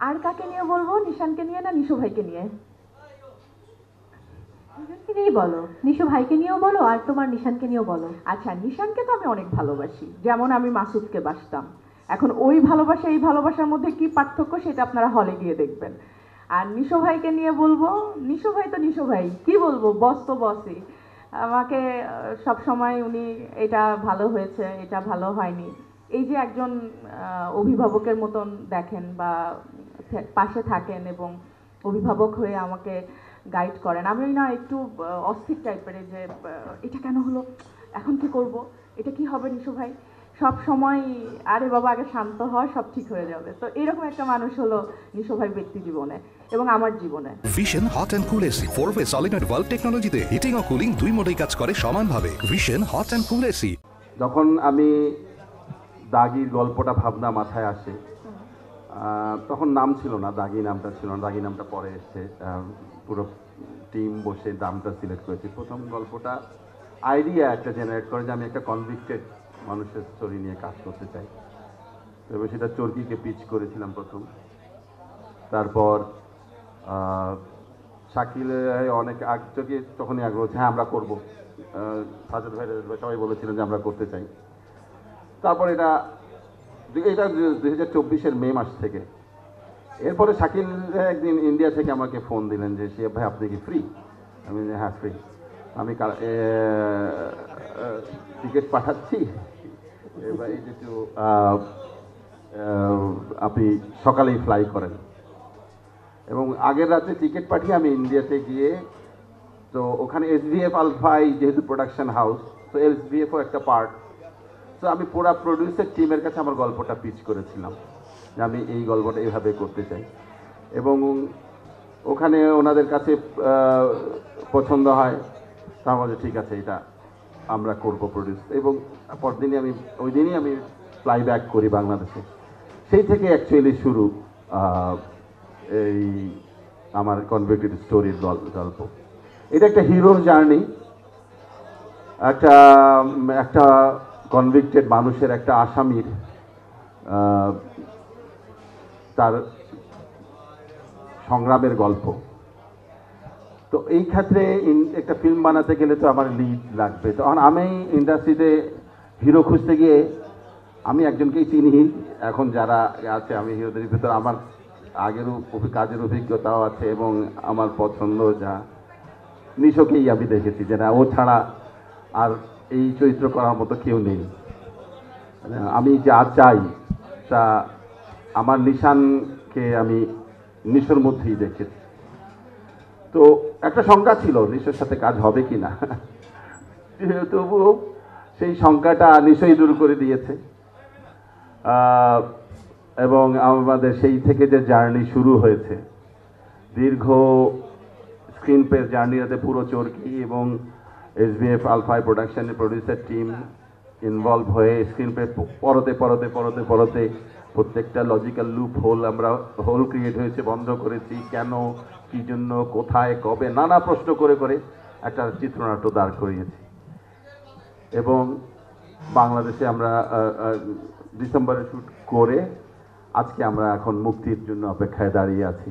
আর কাকে নিয়ে বলবো, নিশানকে নিয়ে না নিশু ভাইকে নিয়ে? দুজনকে নিয়েই বলো, নিশু ভাইকে নিয়েও বলো আর তোমার নিশানকে নিয়েও বলো। আচ্ছা, নিশানকে তো আমি অনেক ভালোবাসি, যেমন আমি মাসুদকে বাসতাম। এখন ওই ভালোবাসা এই ভালোবাসার মধ্যে কি পার্থক্য সেটা আপনারা হলে গিয়ে দেখবেন। আর নিশো ভাইকে নিয়ে বলবো, নিশো ভাই তো নিশো ভাই, কি বলবো, বস তো বসই। আমাকে সব সময় উনি এটা ভালো হয়েছে, এটা ভালো হয়নি, এই যে একজন অভিভাবকের মতন দেখেন বা পাশে থাকেন এবং অভিভাবক হয়ে আমাকে গাইড করেন। আমি না একটু অস্থির টাইপের, যে এটা কেন হলো, এখন কি করব, এটা কি হবে নিশু ভাই, সব সময় আরে বাবা আগে শান্ত হয়, সব ঠিক হয়ে যাবে। তো এরকম একটা মানুষ হলো নিশু ভাই ব্যক্তি জীবনে এবং আমার জীবনে। Vision hot and cool AC 4-ওয়ে সলিনয়েড ভালভ টেকনোলজিতে হিটিং ও কুলিং দুই মোডেই কাজ করে সমানভাবে। Vision hot and cool AC. যখন আমি দাগির গল্পটা ভাবনা মাথায় আসে, তখন নাম ছিল না, দাগি নামটা ছিল না, দাগি নামটা পরে এসছে। পুরো টিম বসে নামটা সিলেক্ট করেছি। প্রথম গল্পটা আইডিয়া একটা জেনারেট করে যে আমি একটা কনভিক্টেড মানুষের স্টোরি নিয়ে কাজ করতে চাই, তবে সেটা চরকিকে পিচ করেছিলাম প্রথম। তারপর শাকিল অনেক আগ থেকে তখনই আগ্রহ, হ্যাঁ আমরা করবো, সাজেদ ভাই সবাই বলেছিলেন যে আমরা করতে চাই। তারপর এটা 2024-এর মে মাস থেকে। এরপরে শাকিল একদিন ইন্ডিয়া থেকে আমাকে ফোন দিলেন যে শিহাব ভাই আপনি কি ফ্রি? আমি হ্যাঁ ফ্রি, আমি টিকিট পাঠাচ্ছি, এবার একটু আপনি সকালেই ফ্লাই করেন। এবং আগের রাতে টিকিট পাঠিয়ে আমি ইন্ডিয়াতে গিয়ে, তো ওখানে এসভিএফ আলফাই যেহেতু প্রোডাকশন হাউস, তো এসভিএফও একটা পার্ট। তো আমি পুরো প্রডিউসার টিমের কাছে আমার গল্পটা পিচ করেছিলাম যে আমি এই গল্পটা এইভাবে করতে চাই, এবং ওখানে ওনাদের কাছে পছন্দ হয়। তাহলে ঠিক আছে, এটা আমরা করব প্রডিউস। এবং পরদিনই আমি, ওই দিনই আমি ফ্লাই ব্যাক করি বাংলাদেশে। সেই থেকে অ্যাকচুয়ালি শুরু এই আমার কনভিক্টেড স্টোরির গল্প। এটা একটা হিরোর জার্নি, একটা একটা কনভিক্টেড মানুষের, একটা আসামির তার সংগ্রামের গল্প। তো এই ক্ষেত্রে একটা ফিল্ম বানাতে গেলে তো আমার লিড লাগবে। তখন আমি ইন্ডাস্ট্রিতে হিরো খুঁজতে গিয়ে আমি একজনকেই চিনি এখন যারা আছে, আমি হিরোদের ভিতর আমার আগের কাজের অভিজ্ঞতাও আছে এবং আমার পছন্দ যা, নিশোকেই আমি দেখেছি যে না, ও ছাড়া আর এই চরিত্র করার মতো কেউ নেই। আমি যা চাই তা আমার নিশানকে আমি নিশোর মধ্যেই দেখেছি। তো একটা শঙ্কা ছিল নিশোর সাথে কাজ হবে কি না, তবুও সেই শঙ্কাটা নিশোই দূর করে দিয়েছে। এবং আমাদের সেই থেকে যে জার্নি শুরু হয়েছে, দীর্ঘ স্ক্রিন প্লে জার্নিটাতে পুরো চরকি এবং এসভিএফ আলফাই প্রোডাকশনের প্রডিউসার টিম ইনভলভ হয়ে স্ক্রিন প্লে পরতে পরতে পরতে পরতে প্রত্যেকটা লজিক্যাল লুপ হোল আমরা হোল ক্রিয়েট হয়েছে, বন্ধ করেছি, কেন, কী জন্য, কোথায়, কবে, নানা প্রশ্ন করে করে একটা চিত্রনাট্য দাঁড় করিয়েছি। এবং বাংলাদেশে আমরা ডিসেম্বরে শ্যুট করে আজকে আমরা এখন মুক্তির জন্য অপেক্ষায় দাঁড়িয়ে আছি।